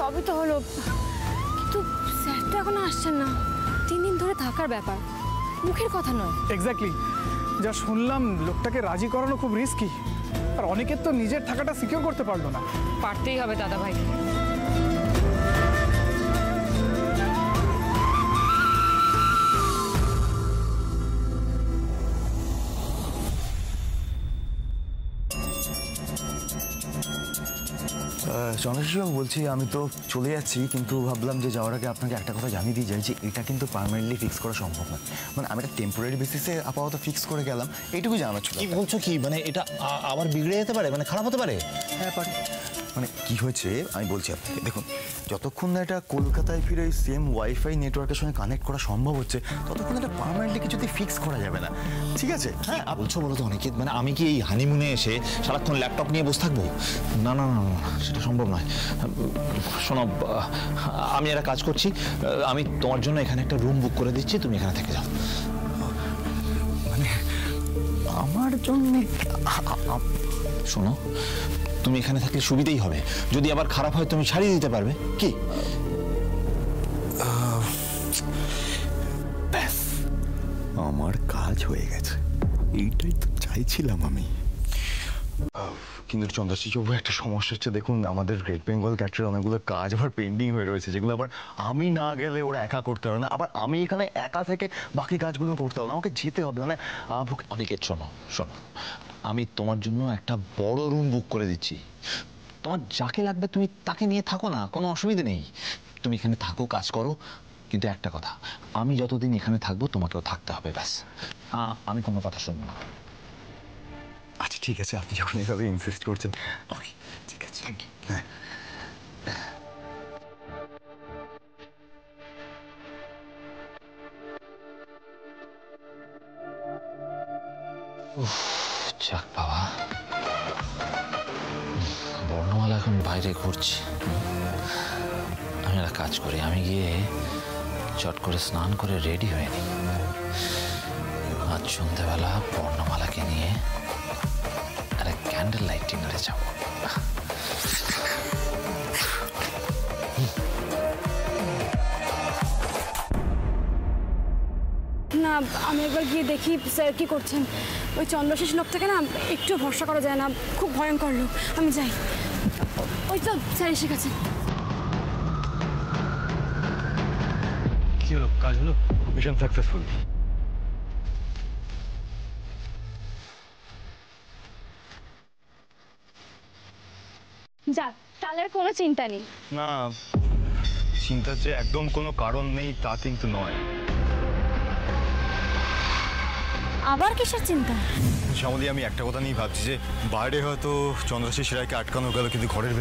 সবই তো হলো, কিন্তু স্যার তো এখনো আসছেন না। 3 দিন ধরে থাকার ব্যাপার, মুখের কথা নয়। এক্স্যাক্টলি, যা শুনলাম লোকটাকে রাজি করানো খুব রিস্কি, আর অনেকের তো নিজের থাকাটা সিকিউর করতে পারলো না। পারতেই হবে দাদা ভাই। চন্দ্রশেখরবাবু বলছি, আমি তো চলে যাচ্ছি, কিন্তু ভাবলাম যে যাওয়ার আগে আপনাকে একটা কথা জানিয়ে দিয়ে যাই যে এটা কিন্তু পার্মানেন্টলি ফিক্স করা সম্ভব নয়। মানে আমি একটা টেম্পোরারি বেসিসে আপাতত ফিক্স করে গেলাম, এইটুকু জানার ছিল। কি বলছো কি? মানে এটা আবার বিগড়ে যেতে পারে, মানে খারাপ হতে পারে? হ্যাঁ পারে। মানে কি হয়েছে আমি বলছি আপনাকে, দেখুন যতক্ষণ না এটা কলকাতায় ফিরে ওই সেম ওয়াইফাই নেটওয়ার্কের সঙ্গে কানেক্ট করা সম্ভব হচ্ছে, ততক্ষণ এটা পার্মানেন্টলি কিছুতে ফিক্স করা যাবে না, ঠিক আছে? হ্যাঁ বলছো বলো তো অনেকে, মানে আমি কি এই হানিমুনে এসে সারাক্ষণ ল্যাপটপ নিয়ে বসে থাকবো? না না না না, সেটা সম্ভব নয়। শোনো, আমি একটা কাজ করছি, আমি তোমার জন্য এখানে একটা রুম বুক করে দিচ্ছি, তুমি এখানে থেকে যাও। মানে আমার জন্য? শোনো, তুমি এখানে থাকলে সুবিধেই হবে, যদি আবার খারাপ হয় তুমি ছাড়িয়ে দিতে পারবে। কি? ব্যাস, আমার কাজ হয়ে গেছে, এইটাই তো চাইছিলাম আমি। কিন্তু চন্দ্রশেখরবাবু, একটা সমস্যা হচ্ছে, দেখুন আমাদের গ্রেট বেঙ্গল ক্যাটের অনেকগুলো কাজ আবার পেন্ডিং হয়ে রয়েছে, যেগুলো আবার আমি না গেলে ওরা একা করতে পারে না, আবার আমি এখানে একা থেকে বাকি কাজগুলো করতে হবে না, আমাকে যেতে হবে। মানে অনিকেত শোনো শোনো, আমি তোমার জন্য একটা বড় রুম বুক করে দিচ্ছি, তোমার যাকে লাগবে তুমি তাকে নিয়ে থাকো না, কোনো অসুবিধা নেই। তুমি এখানে থাকো, কাজ করো, কিন্তু একটা কথা, আমি যতদিন এখানে থাকবো তোমাকেও থাকতে হবে, ব্যাস। আমি কোনো কথা শুনবো না। আচ্ছা ঠিক আছে, আপনি যখন এভাবে ইনসিস্ট করছেন। ওকে, ঠিক আছে। হ্যাঁ। যাক বাবা, বর্ণমালা এখন বাইরে ঘুরছে। আমি একটা কাজ করি, আমি গিয়ে চট করে স্নান করে রেডি হয়ে নিই, আজ সন্ধ্যেবেলা বর্ণমালাকে নিয়ে একটা ক্যান্ডেল লাইট ডিনারে যাব। না, আমি একবার গিয়ে দেখি স্যার কি করছেন। ওই চন্দ্রশেষ লোকটাকে না একটু ভরসা করা যায় না, খুব ভয়ঙ্কর লোক। আমি যাই। ওই তো স্যার এসে গেছেন। কি হলো, কাজ হলো? Mission successful. যাক, তাহলে আর কোনো চিন্তা নেই। না, চিন্তার যে একদম কোনো কারণ নেই তা কিন্তু নয়। আবার কিসের চিন্তা? শ্যামলী, আমি একটা কথা নিয়ে ভাবছি যে বাইরে হয়তো চন্দ্রশেষ রায়কে আটকানো গেল, কিন্তু ঘরের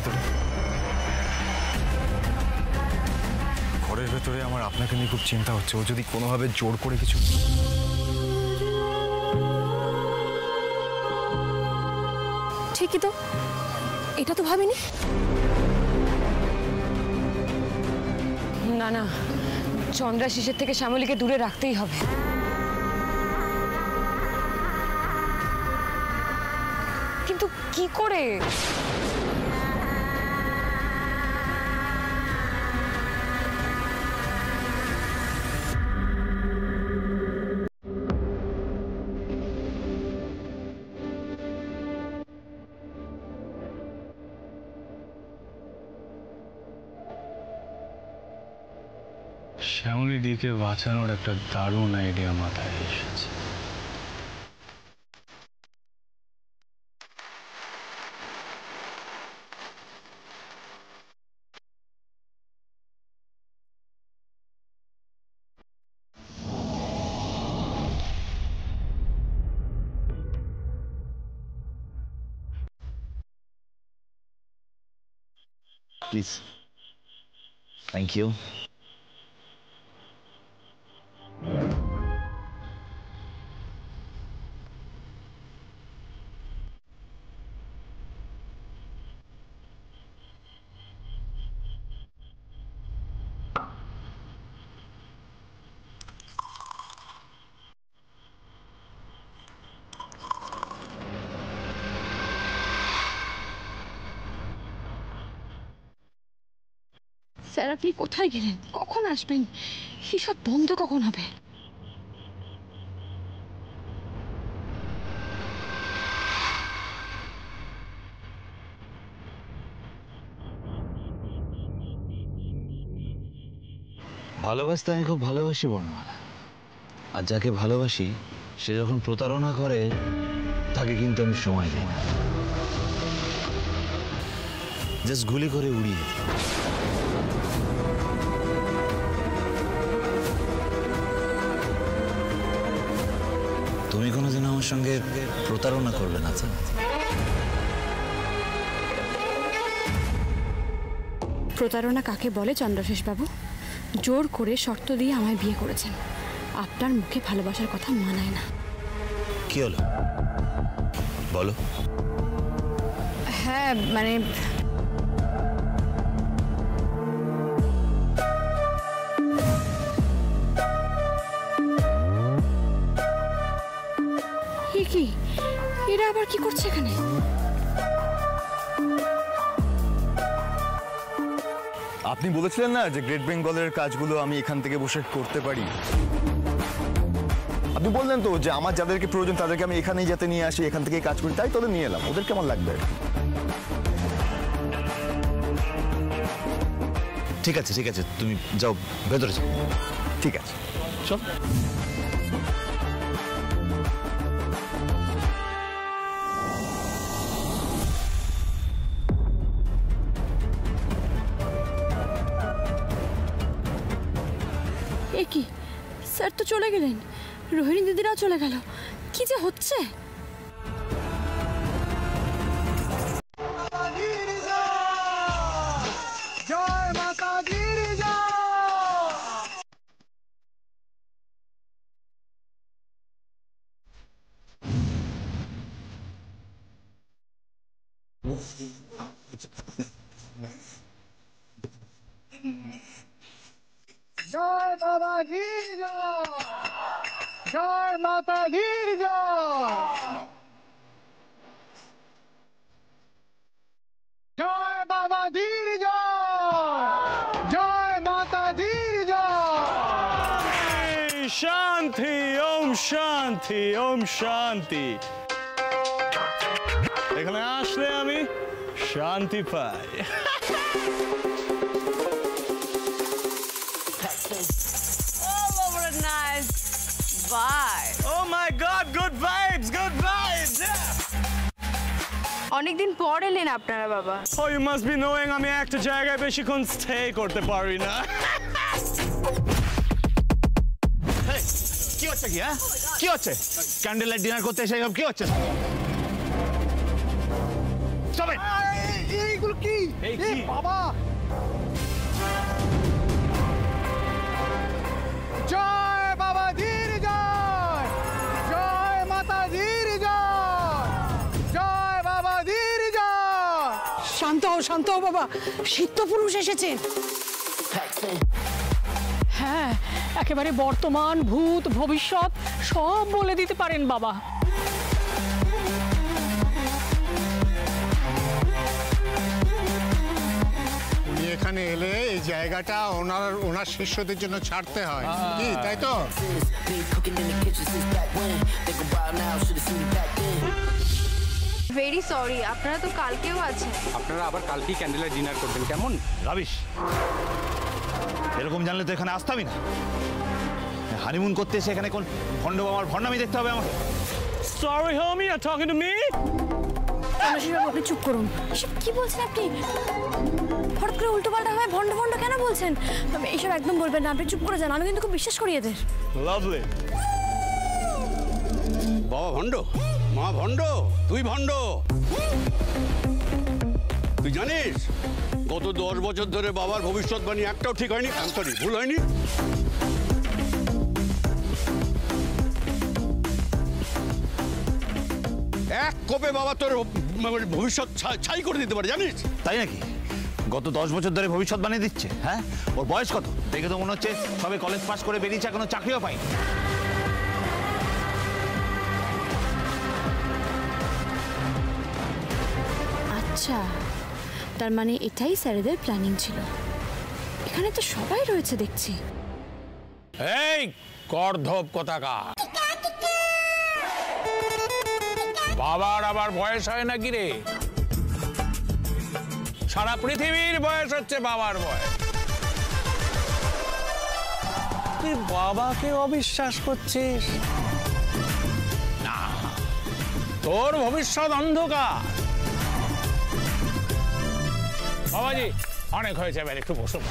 ভেতরে আমার আপনাকে নিয়ে খুব চিন্তা হচ্ছে। ও যদি কোনোভাবে জোর করে কিছু... ঠিকই তো, এটা তো ভাবিনি। না না, চন্দ্রাশিসের থেকে শ্যামলীকে দূরে রাখতেই হবে। কিন্তু কি করে? শ্যামলীদিকে বাঁচানোর একটা দারুণ আইডিয়া মাথায় এসেছে। Please, thank you. স্যার আপনি কোথায় গেলেন, কখন আসবেন, এসব বন্ধ কখন হবে? ভালোবাসতে আমি খুব ভালোবাসি বর্ণমালা, আর যাকে ভালোবাসি সে যখন প্রতারণা করে তাকে কিন্তু আমি সময় দিই না, জাস্ট গুলি করে উড়িয়ে দিই। তুমি কোনোদিন আমার সঙ্গে প্রতারণা করবে না তো? প্রতারণা কাকে বলে চন্দ্রশেষ বাবু? জোর করে শর্ত দিয়ে আমায় বিয়ে করেছেন, আপনার মুখে ভালোবাসার কথা মানায় না। কি হলো বলো। হ্যাঁ মানে কি, এরা আবার কি করছে এখানে? আপনি বলেছিলেন না যে গ্রেট বেঙ্গলের কাজগুলো আমি এখান থেকে বসে করতে পারি। আপনি বললেন তো যে আমার যাদেরকে প্রয়োজন তাদেরকে আমি এখানেই যাতে নিয়ে আসি, এখান থেকেই কাজ করি, তাই তোদের নিয়ে এলাম। ওদের কেমন লাগবে? ঠিক আছে ঠিক আছে, তুমি যাও ভেতরে যাও। ঠিক আছে, চল। এ কি, স্যার তো চলে গেলেন, রোহিণী দিদিরাও চলে গেল, কি যে হচ্ছে? জয় মাতা দির জয়। জয় বাবা দির জয়, জয় মাতা দির জয়, জয় বাবা দির জয়, জয় মাতা দির জয়। শান্তি, ওম শান্তি, ওম শান্তি। এখানে আসলে আমি শান্তি পাই। Oh my God, good vibes, good vibes. অনেকদিন পর এলেন আপনারা বাবা। Oh, you must be knowing আমি একটা জায়গায় বেশিক্ষণ স্টে করতে পারি না। কি হচ্ছে কি? হ্যাঁ কি হচ্ছে? ক্যান্ডেল লাইট ডিনার করতে এসে কি হচ্ছে? এইগুলো কি বাবা? জয় বাবা ধীর জয়, জয় মাতা ধীর জয়, জয় বাবা ধীর জয়। শান্ত হও বাবা, সিদ্ধ পুরুষ এসেছেন। হ্যাঁ, একেবারে বর্তমান, ভূত, ভবিষ্যৎ সব বলে দিতে পারেন বাবা। উনি এখানে এলে এই জায়গাটা ওনার শিষ্যদের জন্য ছাড়তে হয়, কি তাই তো? ভেরি সরি, আপনারা তো কালকেও আছেন। আপনারা আবার কালকেই ক্যান্ডেল লাইট ডিনার করবেন, কেমন? রাবিশ, এরকম জানলে তো এখানে আসতামই না। হানিমুন করতে এসে এখানে কোন ভণ্ড আমার ভণ্ডামি দেখতে হবে আমাকে? Sorry homie, you're talking to me? আপনি চুপ করুন। এসব কি বলছেন আপনি? হঠাৎ করে উল্টো পাল্টা হয় ভণ্ড ভণ্ড কেন বলছেন? এসব একদম বলবেন না, আপনি চুপ করে যান। আমি কিন্তু খুব বিশ্বাস করি এদের। Lovely. বাবা ভণ্ড, মা ভণ্ড, তুই ভণ্ড। তুই জানিস গত 10 বছর ধরে বাবার ভবিষ্যৎবাণী একটাও ঠিক হয়নি, সরি ভুল হয়নি। এক কোপে বাবা তোর ভবিষ্যৎ ছাই করে দিতে পারে, জানিস? তাই নাকি? গত 10 বছর ধরে ভবিষ্যৎ বানিয়ে দিচ্ছে? হ্যাঁ, ওর বয়স কত? দেখে তো মনে হচ্ছে সবে কলেজ পাস করে বেরিয়েছে, এখনো চাকরিও পাই। আচ্ছা, তার মানে এটাই স্যারেদের প্ল্যানিং ছিল। এখানে তো সবাই রয়েছে দেখছি। এই কর্ধব কোথাকার, বাবার আবার বয়স হয় নাকি রে? সারা পৃথিবীর বয়স হচ্ছে বাবার বয়স, তুই বাবাকে অবিশ্বাস করছিস? না, তোর ভবিষ্যৎ অন্ধকার। বাবাজি অনেক হয়েছে, এবার একটু বসুন।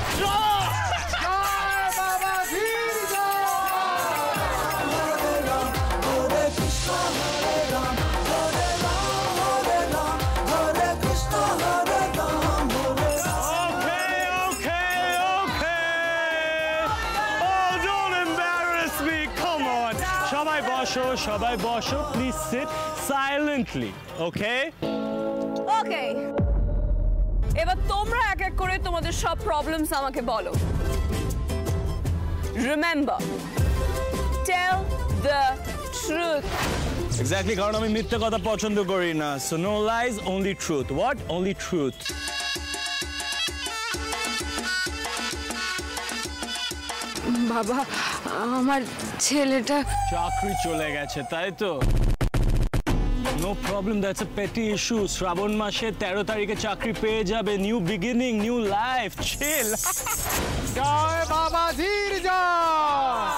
সবাই বসো, প্লিজ সিট সাইলেন্টলি। ওকে ওকে, এবার তোমরা এক এক করে তোমাদের সব প্রবলেমস আমাকে বলো। Remember, tell the truth. Exactly, কারণ আমি মিথ্যে কথা পছন্দ করি না। So no lies, only truth. What? Only truth. বাবা, আমার ছেলেটা চাকরি চলে গেছে, তাই তো? নো প্রবলেম, দ্যাটস এ পেটি ইস্যু। শ্রাবণ মাসে 13 তারিখে চাকরি পেয়ে যাবে। নিউ বিগিনিং, নিউ লাইফ, চিল। জয় বাবাজির জয়,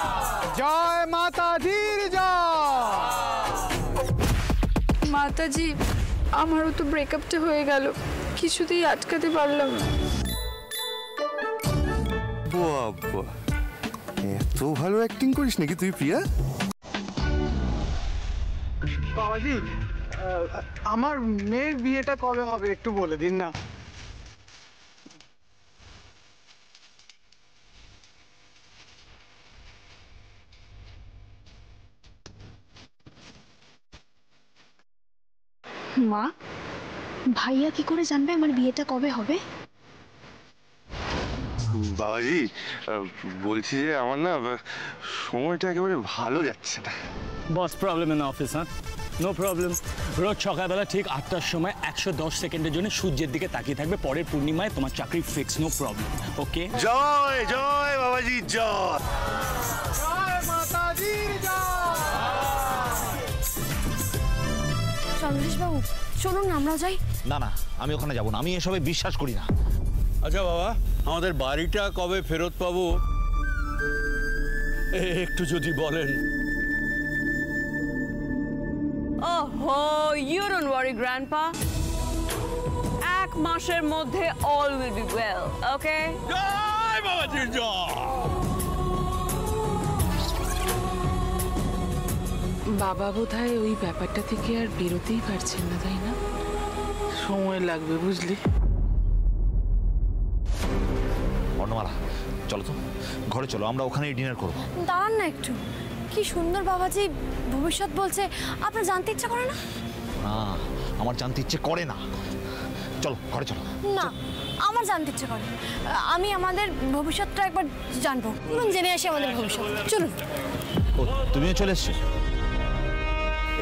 জয় মাতাজির জয়। মাতাজি, আমারও তো ব্রেকআপটা হয়ে গেল, কিছুতেই আটকাতে পারলাম না। বাবা, এত ভালো অ্যাক্টিং করিস নাকি তুই প্রিয়া? বাবাজি, আমার মেয়ের বিয়েটা কবে হবে একটু বলে দিন না। মা, ভাইয়া কি করে জানবে আমার বিয়েটা কবে হবে? বাবাজি, বলছি যে আমার না সময়টা একেবারে ভালো যাচ্ছে না। বস প্রবলেম ইন অফিস? হ্যাঁ, নো প্রবলেম। রোজ সকালবেলা ঠিক 8টার সময় 110 সেকেন্ডের জন্য সূর্যের দিকে তাকিয়ে থাকবে। পরের পূর্ণিমায় তোমার চাকরি ফিক্স, নো প্রবলেম। ওকে? জয় জয় বাবাজি জয়, জয় মাতাজির জয়। চন্দ্রেশ বাবু, চলুন না আমরা যাই। না না, আমি ওখানে যাব না, আমি এসবে বিশ্বাস করি না। আচ্ছা বাবা, আমাদের বাড়িটা কবে ফেরত পাবো একটু যদি বলেন। ওহো, ইউ ডোন্ট ওয়ারি গ্র্যান্ডপা, 1 মাসের মধ্যে অল উইল বি ওয়েল। ওকে? জয় বাবাজি জয়। বাবা বোধহয় ওই ব্যাপারটা থেকে আর বেরোতেই পারছেন না, তাই না? সময় লাগবে, বুঝলি? অর্ণমালা, চলো তো ঘরে চলো, আমরা ওখানেই ডিনার করবো। দাঁড়ান না একটু, কি সুন্দর বাবাজি ভবিষ্যৎ বলছে, আপনার জানতে ইচ্ছা করে না? না, আমার জানতে ইচ্ছে করে না। চলো ঘরে চলো। না, আমার জানতে ইচ্ছে করে। আমি আমাদের ভবিষ্যৎটা একবার জানবো, জেনে আসি আমাদের ভবিষ্যৎ। চলুন। ও, তুমিও চলে এসছো?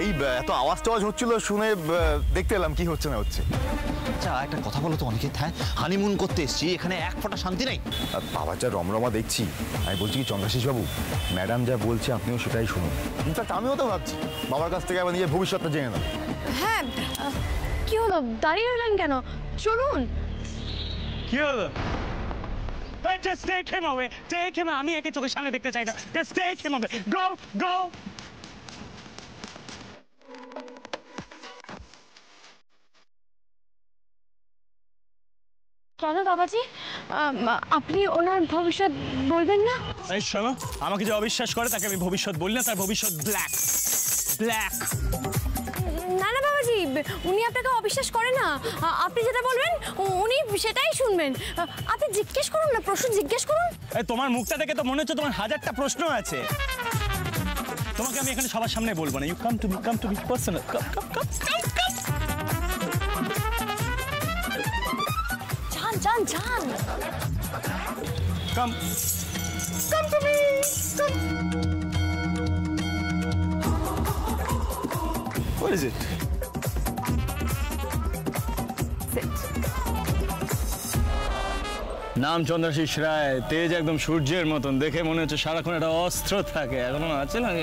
এই এত আওয়াজ টাওয়াজ হচ্ছিল শুনে দেখতে এলাম কি হচ্ছে না হচ্ছে। আচ্ছা একটা কথা বলো তো অনিকেত, হ্যাঁ হানিমুন করতে এসেছি, এখানে এক ফোঁটা শান্তি নেই? বাবা যা রমরমা দেখছি, আমি বলছি কি চন্দ্রাশিস বাবু, ম্যাডাম যা বলছে আপনিও সেটাই শুনুন। ইনফ্যাক্ট আমিও তো ভাবছি বাবার কাছ থেকে আবার নিজের ভবিষ্যৎটা জেনে নেব। হ্যাঁ, কি হলো, দাঁড়িয়ে রইলেন কেন? চলুন। কি হলো? Just take him away. Take him. আমি একে চোখের সামনে দেখতে চাই না। Just take him away. Go, go. কেন বাবাজি, আপনি ওনার ভবিষ্যৎ বলবেন না? এই শোনো, আমাকে যে অবিশ্বাস করে তাকে আমি ভবিষ্যৎ বলি না, তার ভবিষ্যৎ ব্ল্যাক ব্ল্যাক। না না বাবাজি, উনি আপনাকে অবিশ্বাস করে না। আপনি যেটা বলবেন উনি সেটাই শুনবেন। আপনি জিজ্ঞেস করুন না, প্রশ্ন জিজ্ঞেস করুন। তোমার মুখটা দেখে তো মনে হচ্ছে তোমার 1000টা প্রশ্ন আছে। তোমাকে আমি এখানে সবার সামনে বলবো না। You come to me personal. Come. যান। Come to me. What is it? নাম চন্দ্রাশিস রায়, তেজ একদম সূর্যের মতন, দেখে মনে হচ্ছে সারাক্ষণ একটা অস্ত্র থাকে। এখনো আছে নাকি?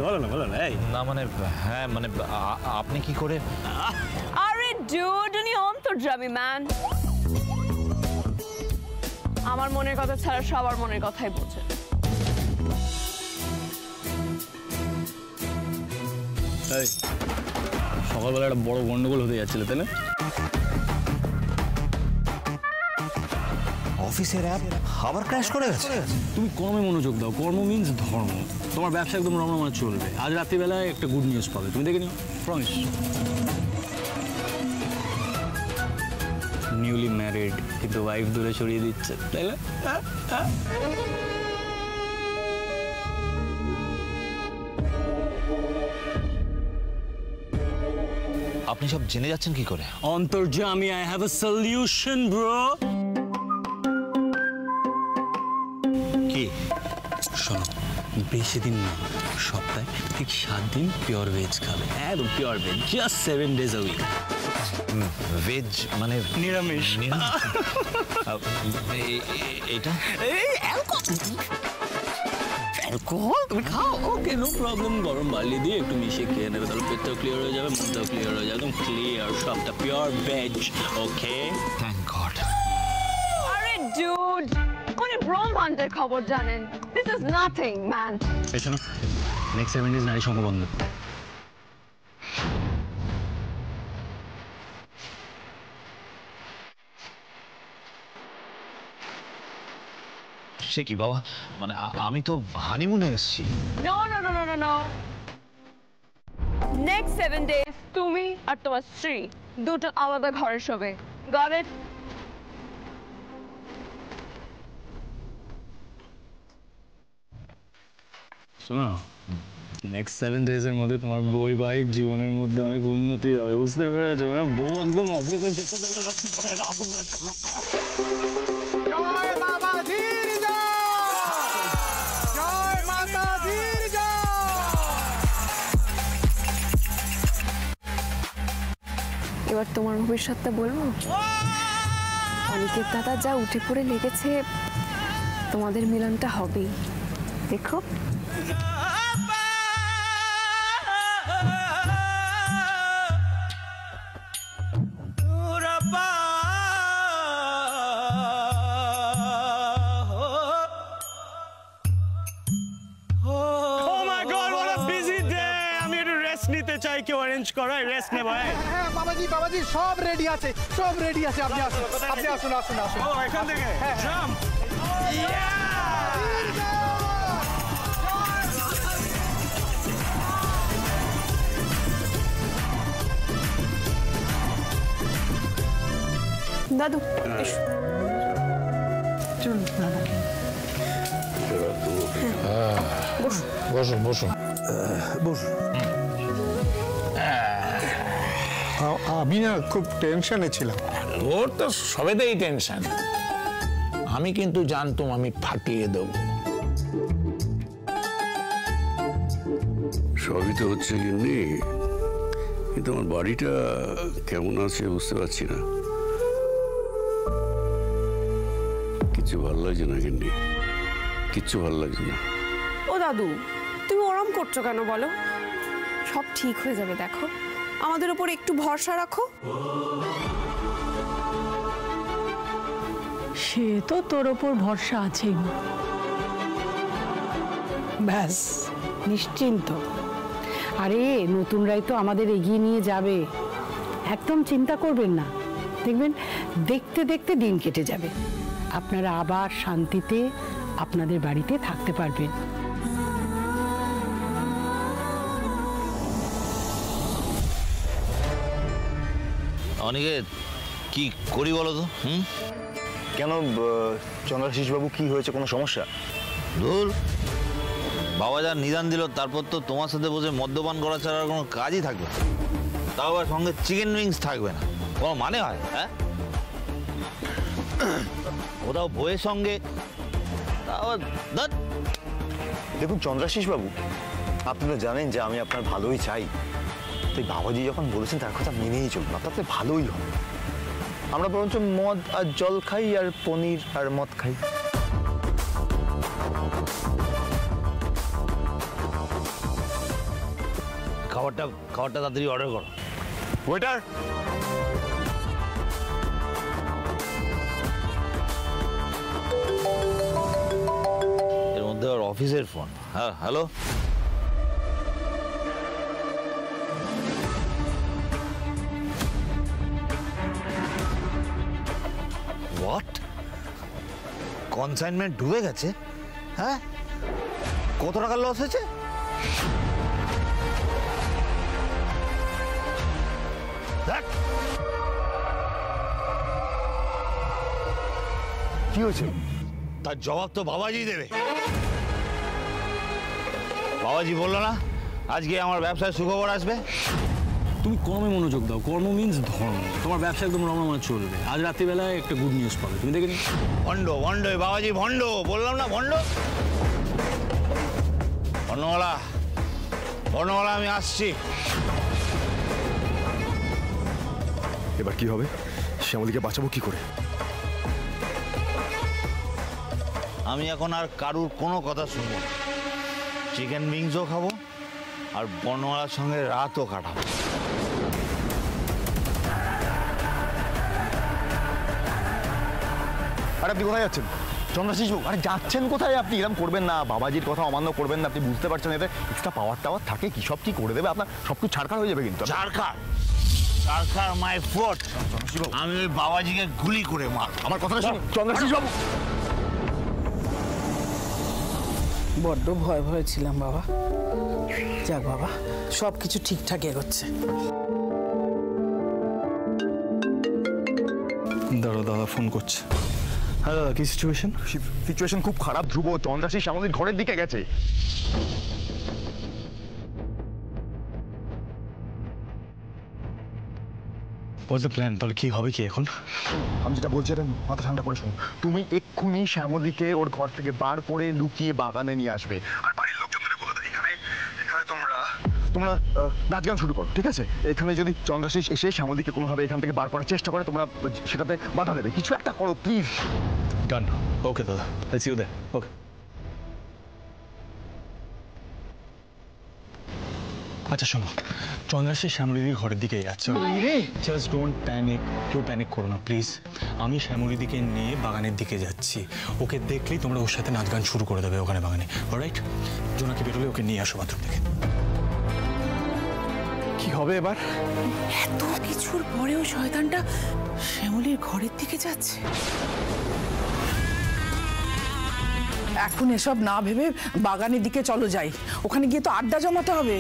বলো না। না মানে হ্যাঁ মানে আপনি কি করে? আরে ডুড, উনি অন্তর্যামী ম্যান। আমার মনের কথা ছাড়া সবার মনের কথাই বোঝে। সকালবেলা একটা বড় গন্ডগোল হতে যাচ্ছিল, তাই না? অফিসের অ্যাপ আবার ক্র্যাশ করে গেছে। তুমি কর্মে মনোযোগ দাও। কর্ম মিন্স ধর্ম। তোমার ব্যবসা একদম রমরমা চলবে। আজ রাত্রিবেলায় একটা গুড নিউজ পাবে, তুমি দেখে নিও। প্রমিস। নিউলি ম্যারিড, কিন্তু ওয়াইফ দূরে সরিয়ে দিচ্ছে, তাই না? আপনি সব জেনে যাচ্ছেন কি করে? অন্তর্যামী, I have a solution bro. কি? শোনো, বেশি দিন না, সপ্তাহে ঠিক 7 দিন পিওর ভেজ খাবে। একদম pure veg, just 7 days a week। Veg মানে নিরামিষ। এটা অ্যালকোহল তুমি খাও, ওকে, নো প্রবলেম। গরম বালি দিয়ে একটু মিশিয়ে খেয়ে নেবে, তাহলে পেটটাও ক্লিয়ার হয়ে যাবে, মনটাও ক্লিয়ার হয়ে যাবে, একদম ক্লিয়ার, সবটা পিওর ভেজ। ওকে, থ্যাংক গড। আরে ডুড, উনি ব্রহ্মাণ্ডের খবর জানেন। This is nothing man. পেছনে নেক্সট 7 days নারী সঙ্গ বন্ধ। সে কি বাবা, মানে আমি তো হানিমুনে এসেছি। No no no no no, next 7 days তুমি আর তোমার স্ত্রী দুটো আলাদা ঘরে শোবে। Got it? শোনো, নেক্সট 7 days এর মধ্যে তোমার বৈবাহিক জীবনের মধ্যে অনেক উন্নতি হবে, বুঝতে পেরেছো? বউ একদম অফিসে যেতে এবার তোমার ভবিষ্যৎটা বলবো। অনিকের দাদা যা উঠে পড়ে লেগেছে, তোমাদের মিলনটা হবেই, দেখো। নিতে চাই, কেউ অ্যারেঞ্জ করায়, রেস্ট নে ভাই। হ্যাঁ বাবাজি সব রেডি আছে, আপনি আসুন। ও এখান থেকে জাম্প। দাদু এসো। চলুন দাদু, বসুন। আমি না খুব টেনশনে ছিলাম। ওর তো সবেতেই টেনশন। আমি কিন্তু জানতাম আমি ফাটিয়ে দেব। সবই তো হচ্ছে গিন্নি, কিন্তু আমার বাড়িটা কেমন আছে বুঝতে পারছি না। কিচ্ছু ভালো লাগছে না গিন্নি, কিচ্ছু ভালো লাগছে না। ও দাদু, তুমি ওরম করছো কেন বলো? সব ঠিক হয়ে যাবে, দেখো। আমাদের উপর একটু ভরসা রাখো। সে তো তোর ওপর ভরসা আছেই। ব্যাস নিশ্চিন্ত। আরে নতুনরাই তো আমাদের এগিয়ে নিয়ে যাবে, একদম চিন্তা করবেন না। দেখবেন দেখতে দেখতে দিন কেটে যাবে, আপনারা আবার শান্তিতে আপনাদের বাড়িতে থাকতে পারবেন। অনেকে কি করি বলো তো? কেন চন্দ্রাশিস বাবু, কি হয়েছে? কোনো সমস্যা? ধুর, বাবা যা নিদান দিল, তারপর তো তোমার সাথে বসে মদ্যপান করা ছাড়া আর কোনো কাজই থাকবে না। তাও আবার সঙ্গে চিকেন উইংস থাকবে না, কোনো মানে হয়? হ্যাঁ, কোথাও বইয়ের সঙ্গে। দেখুন চন্দ্রাশিস বাবু, আপনি তো জানেন যে আমি আপনার ভালোই চাই, তাই বাবাজি যখন বলেছেন তার কথা মেনেই চলুন, আপনার তো ভালোই হবে। আমরা বরঞ্চ মদ আর জল খাই আর পনির আর মদ খাই। খাবারটা তাড়াতাড়ি অর্ডার করো। ওয়েটার, এর মধ্যে ওর অফিসের ফোন। হ্যাঁ, হ্যালো। হোয়াট? কনসাইনমেন্ট ডুবে গেছে? হ্যাঁ, কত টাকা লস হয়েছে? কি হয়েছে? তার জবাব তো বাবাজি দেবে। বাবাজি বললো না আজকে আমার ব্যবসায় সুখবর আসবে। তুমি কর্মে মনোযোগ দাও, কর্ম মিন্স ধর্ম। তোমার ব্যবসা একদম রমরমা চলবে। আজ রাত্রিবেলায় একটা গুড নিউজ পাবে, তুমি দেখে নি। ভণ্ড ভণ্ড বাবাজি ভণ্ড, বললাম না ভণ্ড। বর্ণমালা আমি আসছি। এবার কি হবে? শ্যামলীকে বাঁচাবো কি করে? আমি এখন আর কারুর কোনো কথা শুনবো না। চিকেন উইংসও খাবো আর বর্ণমালার সঙ্গে রাতও কাটাবো। আরে আপনি কোথায় যাচ্ছেন চন্দ্রাশিস বাবু? আরে যাচ্ছেন কোথায় আপনি? এরকম করবেন না, বাবাজির কথা অমান্য করবেন না। আপনি বুঝতে পারছেন এতে এক্সট্রা পাওয়ার টাওয়ার থাকে কি, সব কি করে দেবে আপনার, সব কিছু ছাড়খাড় হয়ে যাবে কিন্তু। ছাড়খাড় মাই ফুট। আমি ওই বাবাজিকে গুলি করে মার। আমার কথাটা শুনুন চন্দ্রাশিস বাবু। বড্ড ভয় ভয় ছিলাম বাবা। যাক বাবা, সব কিছু ঠিকঠাক এগোচ্ছে। দাদা ফোন করছে। হ্যাঁ দাদা, কি সিচুয়েশন? সিচুয়েশন খুব খারাপ ধ্রুব। চন্দ্রাশিস আমাদের ঘরের দিকে গেছে। What's the plan? তাহলে কি হবে কি এখন? আমি যেটা বলছি এটা মাথা ঠান্ডা করে শোনো। তুমি এক্ষুনি শ্যামলীকে ওর ঘর থেকে বার করে লুকিয়ে বাগানে নিয়ে আসবে। আর বাড়ির লোকজনদের বলে দাও এখানে তোমরা নাচ গান শুরু করো, ঠিক আছে? এখানে যদি চন্দ্রাশিস এসে শ্যামলীকে কোনোভাবে এখান থেকে বার করার চেষ্টা করে তোমরা সেটাতে বাধা দেবে। কিছু একটা করো প্লিজ। ডান। ওকে দাদা, লেটস সি ইউ দেয়ার। ওকে। আচ্ছা শোনো, চন্দ্রাশিস শ্যামলীদির ঘরের দিকে যাচ্ছে। জাস্ট ডোন্ট প্যানিক, কেউ প্যানিক করো না প্লিজ। আমি শ্যামলীদিকে নিয়ে বাগানের দিকে যাচ্ছি। ওকে দেখলেই তোমরা ওর সাথে নাচ গান শুরু করে দেবে ওখানে বাগানে। অলরাইট? জোনাকি বেরোলে ওকে নিয়ে আসো বাথরুম থেকে। কি হবে এবার? এত কিছুর পরেও শয়তানটা শ্যামলীর ঘরের দিকে যাচ্ছে। এখন এসব না ভেবে বাগানের দিকে চলো যাই, ওখানে গিয়ে তো আড্ডা জমাতে হবে।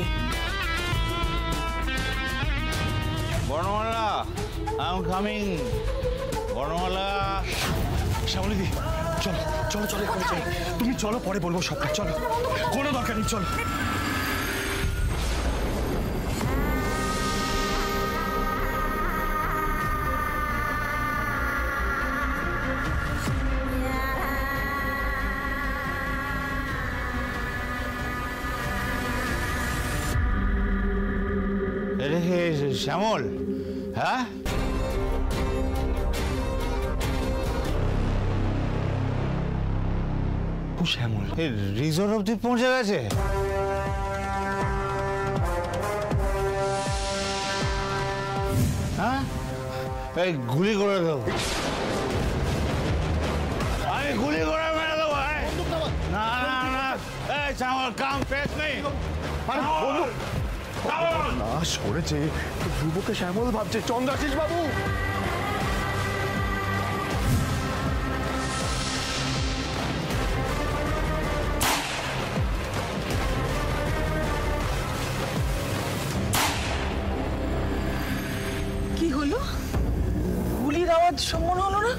বর্ণমালা, আই এম কামিং। বর্ণমালা। শ্যামলীদি চলো চলো চলো, এখানে চলো। তুমি চলো, পরে বলবো সবটা। চলো, কোনো দরকার নেই, চলো। শ্যামল, হ্যাঁ শ্যামল রিসোর্ট অব্দি পৌঁছে গেছে। হ্যাঁ, এই গুলি করে দেবো, আমি গুলি করে মেরে দেবো। না না না, এই শ্যামল কাম ফেস নেই। না সরেছে, ধ্রুবকে শ্যামল ভাবছে। চন্দ্রাশিস বাবু কি হলো? গুলির আওয়াজ মনে হলো না?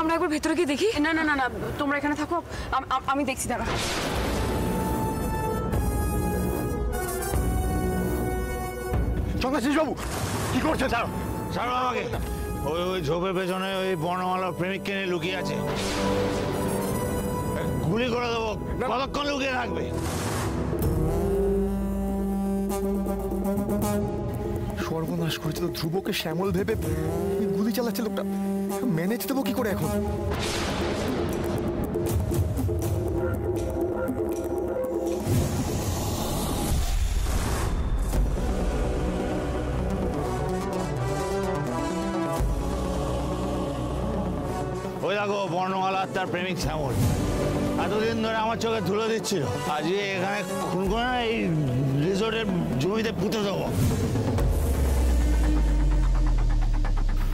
আমরা একবার ভেতরে গিয়ে দেখি। না না না না, তোমরা এখানে থাকো, আমি দেখছি। দাঁড়া। চন্দ্রাশিস বাবু কি করছে? ছাড়ো ছাড়ো আমাকে। ওই ঝোপের পেছনে ওই বর্ণমালার প্রেমিককে নিয়ে লুকিয়ে আছে। গুলি করে দেবো, কতক্ষণ লুকিয়ে থাকবে? সর্বনাশ করেছে তো। ধ্রুবকে শ্যামল ভেবে গুলি চালাচ্ছে লোকটা, ম্যানেজ দেবো কি করে এখন? ওই দেখো বর্ণমালা তার প্রেমিক শ্যামল এতদিন ধরে আমার চোখে ধুলো দিচ্ছিল, আজকে এখানে খুন করে এই রিসোর্টের জমিতে পুঁতে দেবো।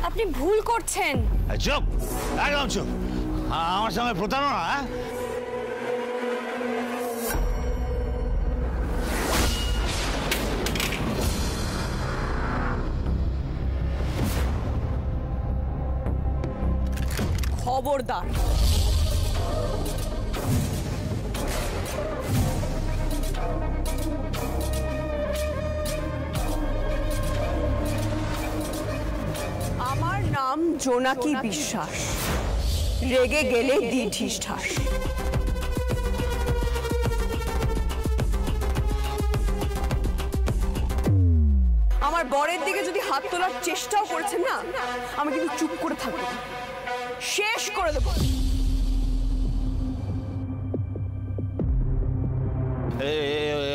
আপনি ভুল করছেন। চুপ, একদম চুপ। আমার সঙ্গে প্রতারণা? হ্যাঁ, খবরদার। আমার নাম জোনাকি বিশ্বাস, রেগে গেলে দি ঢিসঢাস। আমার বরের দিকে যদি হাত তোলার চেষ্টাও করেছেন না, আমি কিন্তু চুপ করে থাকবো না, শেষ করে দেবো।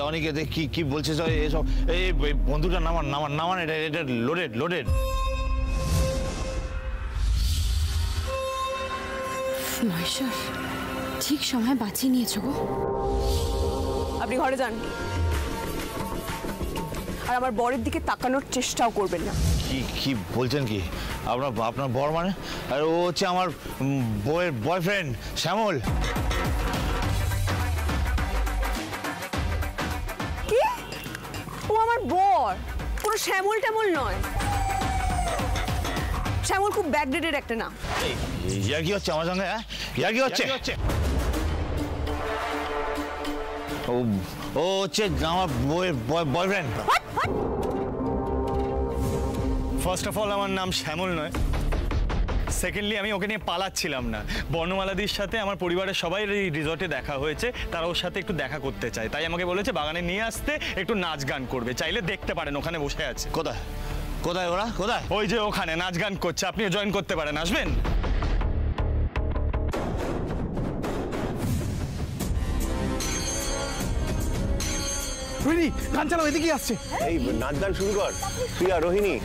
অনেকে কি কি বলছে এসব? এই বন্ধুটা নামান নামান নামান, এটা লোডেড লোডেড। মহেশ্বর, ঠিক সময় বাঁচিয়ে নিয়েছো গো। আপনি ঘরে যান, আর আমার বরের দিকে তাকানোর চেষ্টাও করবেন না। কি কি বলছেন কি? আপনার বর মানে? আর ও হচ্ছে আমার বউয়ের বয়ফ্রেন্ড শ্যামল। কি? ও আমার বর, কোনো শ্যামল ট্যামল নয়। শ্যামল খুব ব্যাকডেটেড একটা নাম। ইয়ার কি হচ্ছে আমার সঙ্গে? হ্যাঁ, ইয়ার কি হচ্ছে? ও হচ্ছে আমার বউয়ের বয়ফ্রেন্ড। ফার্স্ট অফ অল আমার নাম শ্যামল নয়, সেকেন্ডলি আমি ওকে নিয়ে পালাচ্ছিলাম না। বর্ণমালাদির সাথে আমার পরিবারের সবাই এই রিসর্টে দেখা হয়েছে, তারা ওর সাথে একটু দেখা করতে চায়, তাই আমাকে বলেছে বাগানে নিয়ে আসতে, একটু নাচ গান করবে, চাইলে দেখতে পারেন, ওখানে বসে আছে। কোথায় কোথায় ওরা? কোথায়? ওই যে ওখানে নাচ গান করছে, আপনিও জয়েন করতে পারেন, আসবেন? রোহিণী, গান চালাও, এদিকে আসছে। এই নাচ গান শুরু কর তুই আর রোহিণী।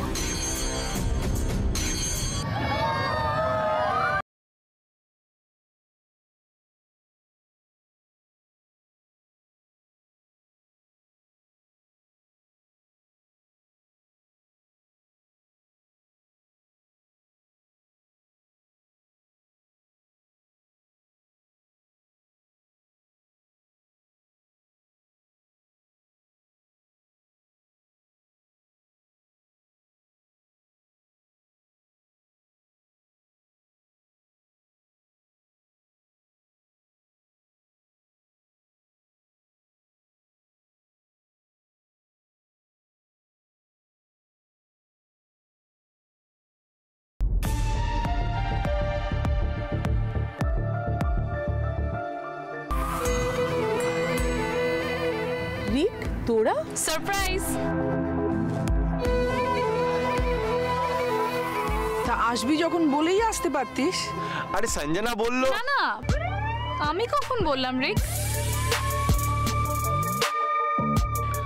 রিক, তোরা সারপ্রাইজ। তা আসবি যখন বলেই আসতে পারতিস। আরে সঞ্জনা বললো। না না, আমি কখন বললাম রিক?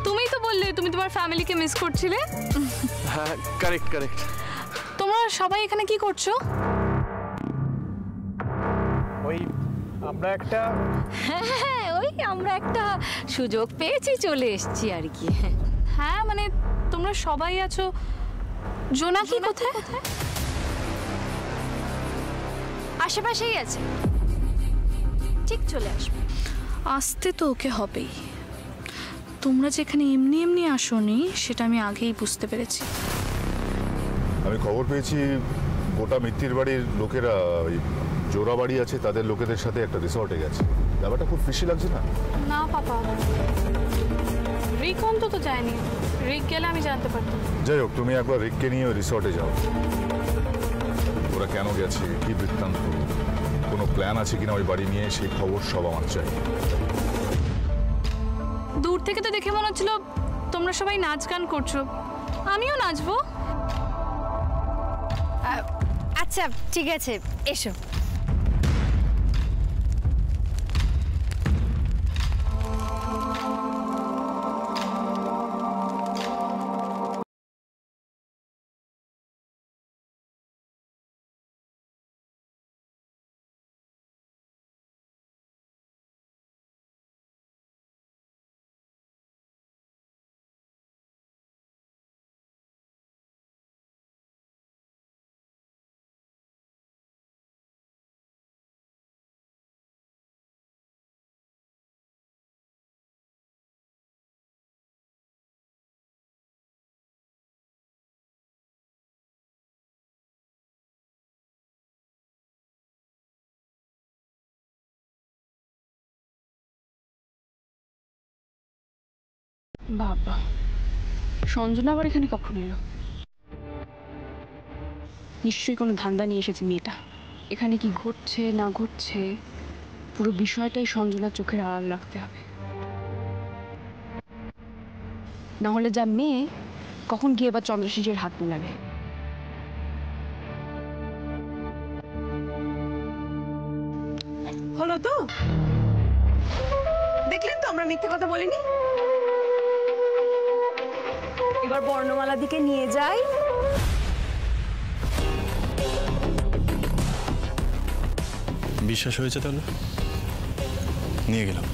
তুমিই তো বললে তুমি তোমার ফ্যামিলিকে মিস করছিলে। হ্যাঁ, কারেক্ট কারেক্ট। তোমরা সবাই এখানে কি করছো? ওই আমরা একটা আমরা একটা সুযোগ পেয়েছি, চলে এসেছি আর কি। হ্যাঁ মানে তোমরা সবাই আছো। জোনাকি কোথায়? আশেপাশেই আছে, ঠিক চলে আসবে। আসতে তো ওকে হবেই। তোমরা যেখানে এমনি এমনি আসোনি সেটা আমি আগেই বুঝতে পেরেছি। আমি খবর পেয়েছি গোটা মিত্তির বাড়ির লোকেরা ওই জোড়া বাড়ি আছে তাদের লোকেদের সাথে একটা রিসর্টে গেছে। ব্যাপারটা খুব ফিশি লাগছে না? না পাপা, রিক অন্তত যায়নি। রিক গেলে আমি জানতে পারতাম। যাই হোক, তুমি একবার রিককে নিয়ে ওই রিসর্টে যাও। ওরা কেন গেছে, কি বৃত্তান্ত, কোনো প্ল্যান আছে কিনা ওই বাড়ি নিয়ে, সেই খবর সব আমার চাই। দূর থেকে তো দেখে মনে হচ্ছিল তোমরা সবাই নাচ গান করছো, আমিও নাচবো। আচ্ছা ঠিক আছে, এসো। বাবা, সঞ্জনা আবার এখানে কখন এলো? নিশ্চয়ই কোনো ধান্দা নিয়ে এসেছে মেয়েটা। এখানে কি ঘটছে না ঘটছে পুরো বিষয়টাই সঞ্জনার চোখের আড়াল রাখতে হবে, না হলে যা মেয়ে কখন গিয়ে এবার চন্দ্রশেষের হাত মেলাবে। হলো তো, দেখলেন তো আমরা মিথ্যে কথা বলিনি। এবার বর্ণমালা দিকে নিয়ে যাই। বিশ্বাস হয়েছে তাহলে? নিয়ে গেলাম।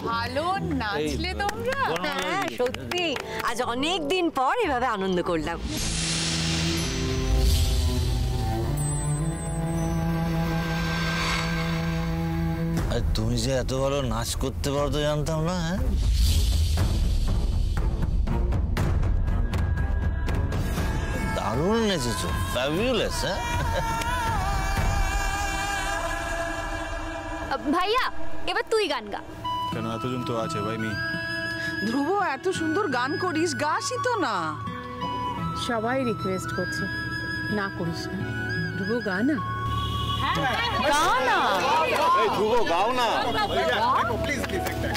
ভালো নাচলে তোমরা। হ্যাঁ সত্যি, আজ অনেক দিন পর এভাবে আনন্দ করলাম। আর তুমি যে এত ভালো নাচ করতে পারো তো জানতাম না। হ্যাঁ, দারুণ নেচেছো, ফ্যাবুলাস। হ্যাঁ ভাইয়া, এবার তুই গান গা। কেন, এতজন তো আছে ভাই মি। ধ্রুব, এত সুন্দর গান করিস, গাসই তো না। সবাই রিকোয়েস্ট করছে, না করিস না। ধ্রুব গা না। গা না। এই ধ্রুব গাও না। প্লিজ প্লিজ একটা।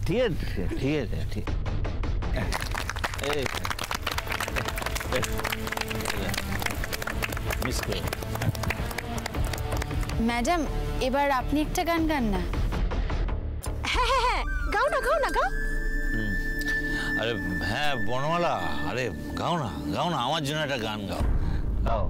ঠিক আছে ঠিক আছে ঠিক মিস করে ম্যাডাম এবার আপনি একটা গান গান না। হ্যাঁ হ্যাঁ হ্যাঁ, গাও না গাও না গাও। আরে হ্যাঁ বনমালা, আরে গাও না আমার জন্য একটা গান গাও গাও।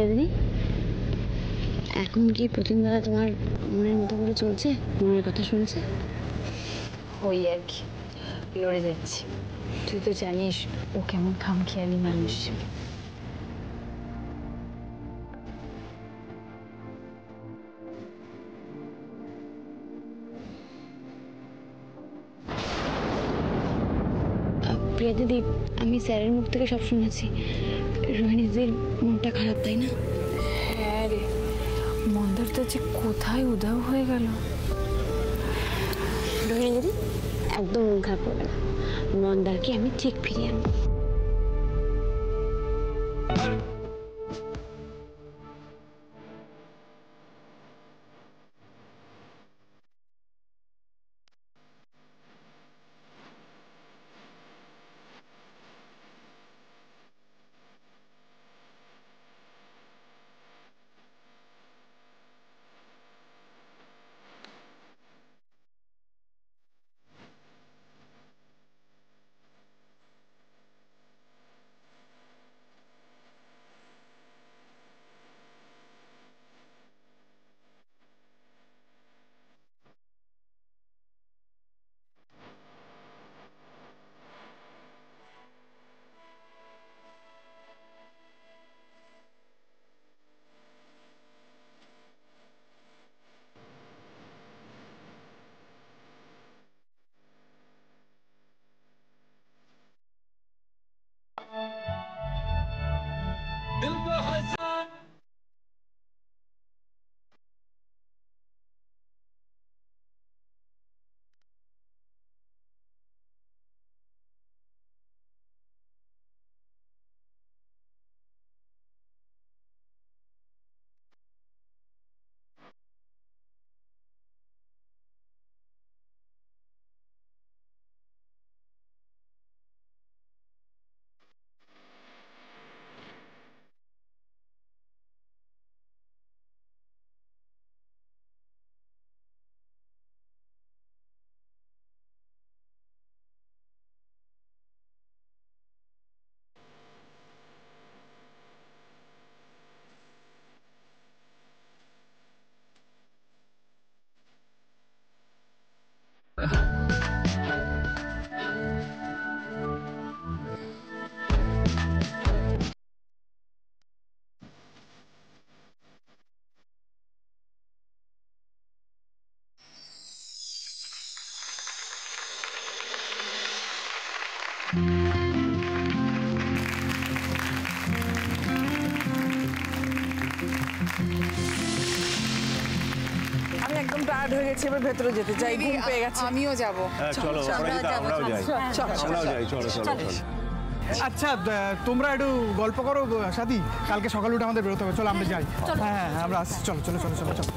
দিদি এখন কি প্রতিদিন তোমার মনের মতো করে চলছে, মনের কথা শুনছে? ওই আর কি, লড়ে যাচ্ছি। তুই তো জানিস ও কেমন খামখেয়ালি মানুষ। প্রিয়া দিদি, আমি স্যারের মুখ থেকে সব শুনেছি রোহিণীদের মনটা খারাপ, তাই না? হ্যাঁ রে, মন্দারটা যে কোথায় উধাও হয়ে গেল। রোহিণী দিদি একদম মন খারাপ করবে না, মন্দারকে আমি ঠিক ফিরিয়ে আনবো। আমি একদম টায়ার্ড হয়ে গেছি, এবার ভেতরে যেতে চাই, ঘুম পেয়ে গেছে। আমিও যাবো। চলো আমরাও যাই, চলো। আচ্ছা তোমরা একটু গল্প করো সাথী, কালকে সকালে উঠে আমাদের বেরোতে হবে। চলো আমরা যাই। হ্যাঁ আমরা আসছি, চলো চলো চলো চলো চলো।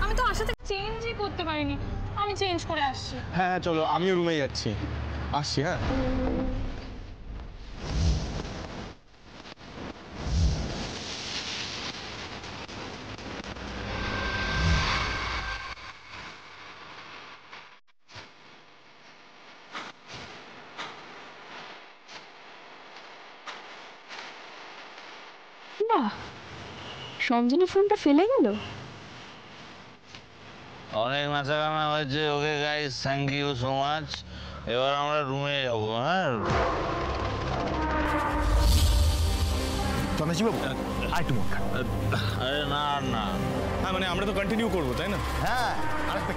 আমি তো আশা থেকে চেঞ্জই করতে পারিনি, আমি চেঞ্জ করে আসছি। হ্যাঁ চলো, আমিও রুমে যাচ্ছি, আসছি। হ্যাঁ বাহ, সঞ্জনী ফোনটা ফেলে গেল। অনেক নাচাগানা হয়েছে, okay guys, thank you so much. এবার আমরা রুমে যাবো। হ্যাঁ চন্দ্রশী বাবু আরেকটু মন খান। আরে না না, হ্যাঁ মানে আমরা তো কন্টিনিউ করবো, তাই না? হ্যাঁ আরেকটা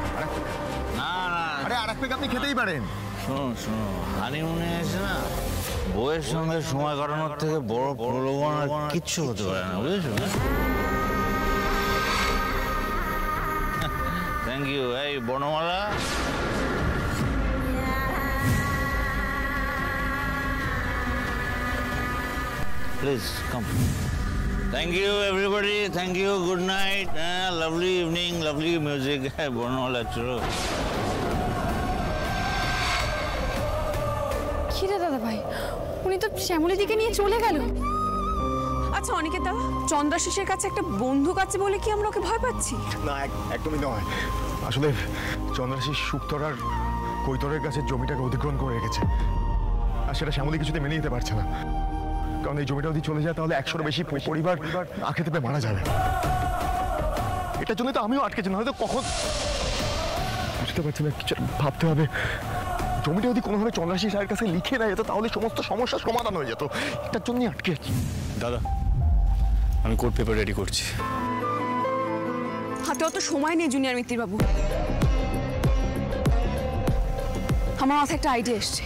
না না, আরে আরেকটা আপনি খেতেই পারেন। শোনো, হানিমুনে এসে না বউয়ের সঙ্গে সময় কাটানোর থেকে বড় প্রলোভন আর কিচ্ছু হতে পারে না, বুঝেছো? Thank you. এই Bonomala, please come. Thank you everybody, thank you, good night, lovely evening, lovely music. Bonomala চলো। খিরে দাদা ভাই, উনি তো শ্যামলী দিকে নিয়ে চলে গেল। আচ্ছা অনিকেতা, চন্দ্রাশিসের কাছে একটা বন্দুক আছে বলে কি আমরা ওকে ভয় পাচ্ছি? না একদমই নয়, আসলে চন্দ্রাশিস শুক্তরার কৈতরের কাছে জমিটাকে অধিগ্রহণ করে রেখেছে, আর সেটা শ্যামলী কিছুতে মেনে নিতে পারছে না। কারণ এই জমিটা যদি চলে যায় তাহলে 100-র বেশি পরিবার আঁখে তেপে মারা যাবে। এটার জন্য তো আমিও আটকেছি, না হয়তো কখন বুঝতে পারছি না, কিছু ভাবতে হবে। জমিটা যদি কোনোভাবে চন্দ্রাশিস স্যারের কাছে লিখে না যেত তাহলে সমস্ত সমস্যার সমাধান হয়ে যেত। এটার জন্যই আটকে আছি। দাদা আমি কোর্ট পেপার রেডি করছি। হাতে অত সময় নেই জুনিয়র মিত্তির বাবু, আমার মাথায় একটা আইডিয়া এসছে।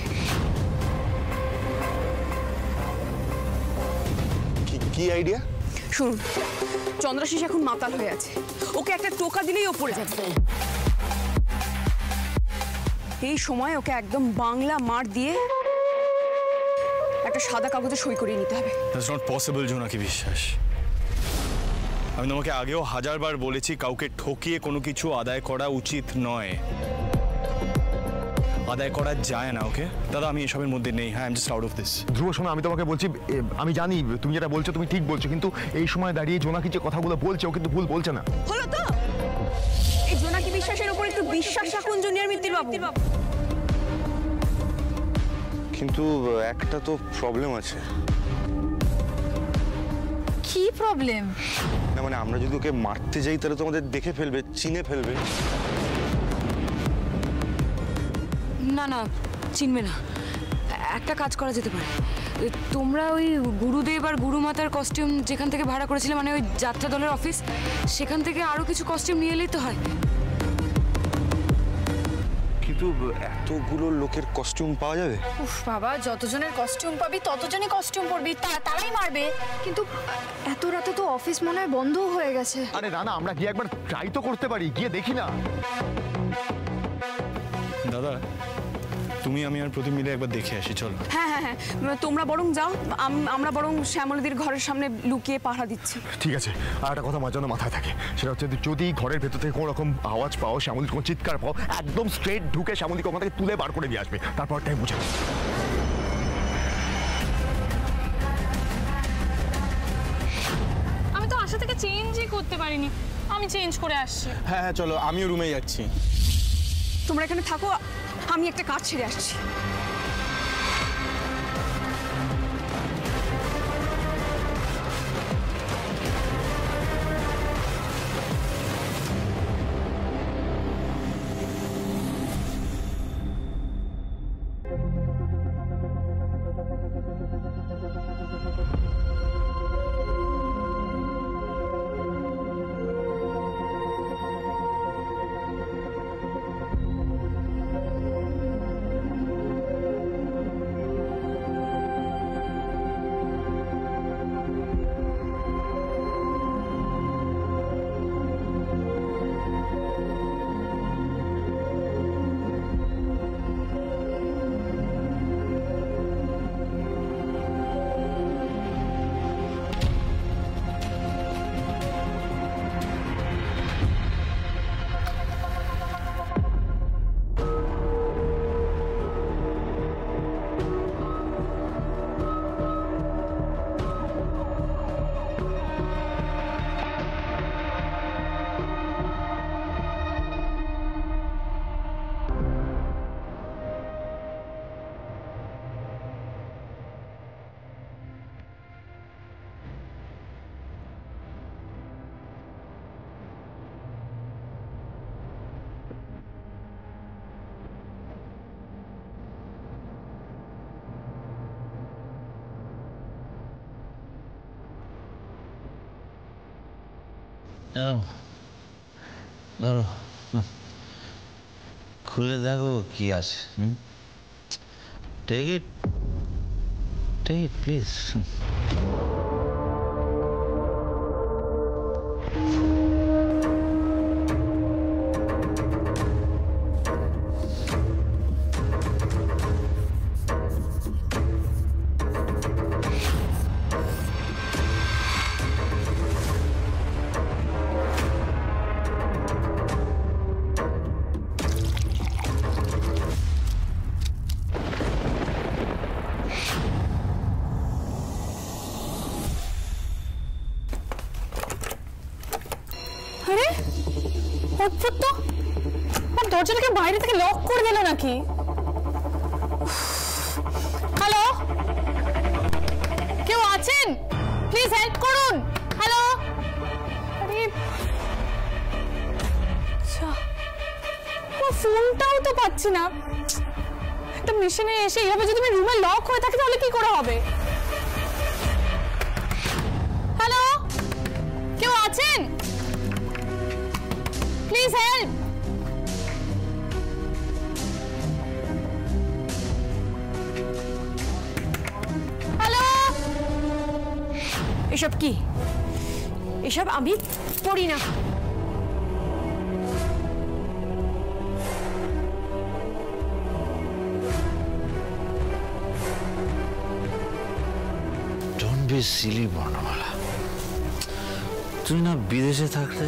কি আইডিয়া? শুনুন, চন্দ্রাশিস এখন মাতাল হয়ে আছে, ওকে একটা টোকা দিলেই ও পড়ে যাবে। এই সময় ওকে একদম বাংলা মার দিয়ে একটা সাদা কাগজে সই করিয়ে নিতে হবে। দ্যাটস নট পসিবল জোনাকি বিশ্বাস। আমি তোমাকে আগেও 1000 বার বলেছি, কাউকে ঠকিয়ে কোনো কিছু আদায় করা উচিত নয়, আদায় করা যায় না। ওকে দাদা, আমি এসবের মধ্যে নেই। হ্যাঁ, I am just out of this. Dhruv শোনো, আমি তোমাকে বলছি, আমি জানি তুমি যেটা বলছো তুমি ঠিক বলছো, কিন্তু এই সময় দাঁড়িয়ে জোনাকি যে কথাগুলো বলছে ও কিন্তু ভুল বলছে না। হলো তো, এই জোনাকি বিশ্বাসের উপর একটু বিশ্বাস রাখুন জুনিয়র মিত্তির বাবু। কিন্তু একটা তো প্রবলেম আছে। কি প্রবলেম? না মানে আমরা যদি ওকে মারতে যাই তাহলে তো আমাদের দেখে ফেলবে, চিনে ফেলবে। না না, চিনবে না। একটা কাজ করা যেতে পারে, তোমরা ওই গুরুদেব আর গুরুমাতার কস্টিউম যেখান থেকে ভাড়া করেছিলে, মানে ওই যাত্রা দলের অফিস, সেখান থেকে আরো কিছু কস্টিউম নিয়ে এলেই তো হয়। কিন্তু এতগুলো লোকের কস্টিউম পাওয়া যাবে? উফ বাবা, যতজনের কস্টিউম পাবি ততজনই কস্টিউম পরবি, তারাই মারবে। কিন্তু এত রাতে তো অফিস মনে হয় বন্ধও হয়ে গেছে। আরে না, আমরা গিয়ে একবার ট্রাই তো করতে পারি, গিয়ে দেখি না। দাদা তুমি আমি আর প্রতি মিলে একবার দেখে আসি, চলো। হ্যাঁ হ্যাঁ হ্যাঁ, তোমরা বরং যাও, আমরা বরং শ্যামলীদির ঘরের সামনে লুকিয়ে পাহারা দিচ্ছি। ঠিক আছে, আর একটা কথা আমার জন্য মাথায় থাকে, সেটা হচ্ছে যদি ঘরের ভেতর থেকে কোনো রকম আওয়াজ পাও, শ্যামলীর কোনো চিৎকার পাও, একদম স্ট্রেট ঢুকে শ্যামলীকে ওখান থেকে তুলে বার করে দিয়ে আসবে, তারপরটাই বুঝে। আমি তো আশা থেকে চেঞ্জই করতে পারিনি, আমি চেঞ্জ করে আসছি। হ্যাঁ হ্যাঁ চলো, আমিও রুমে যাচ্ছি। তোমরা এখানে থাকো, আমি একটা কাজ ছেড়ে আসছি। ধরো, খুলে দেখো কি আছে। Take it please. আরে অদ্ভুত তো, দরজাটাকে বাইরে থেকে লক করে দিল নাকি? হ্যালো, কেউ আছেন? প্লিজ হেল্প করুন। হ্যালো, আরে ফোনটাও তো পাচ্ছি না। একটা মেশিনে এসে এইভাবে যদি আমি রুমে লক হয়ে থাকি তাহলে কি করে হবে? হ্যালো, কেউ আছেন? Please help. হ্যালো, এসব কি? এসব আমি পড়ি না। ডোন্ট বি সিলি বর্ণমালা। তুই না বিদেশে থাকতে,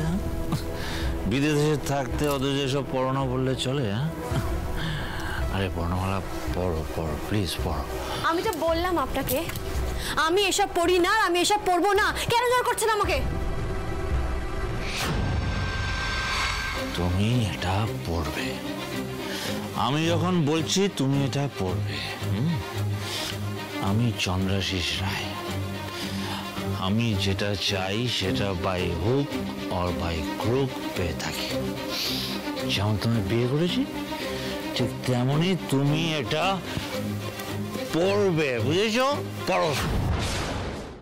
বিদেশে থাকতে ওদের যেসব পড়ো না বললে চলে? আরে বর্ণমালা পড়ো পড়ো প্লিজ পড়ো। আমি তো বললাম আপনাকে আমি এসব পড়ি না, আমি এসব পড়বো না। কেন জোর করছেন আমাকে? তুমি এটা পড়বে, আমি যখন বলছি তুমি এটা পড়বে। আমি চন্দ্রাশিস রায়, আমি যেটা চাই সেটা by hook or by crook পেয়ে থাকি। যেমন তুমি বিয়ে করেছি ঠিক তেমনই তুমি এটা পড়বে, বুঝেছো? পড়ো।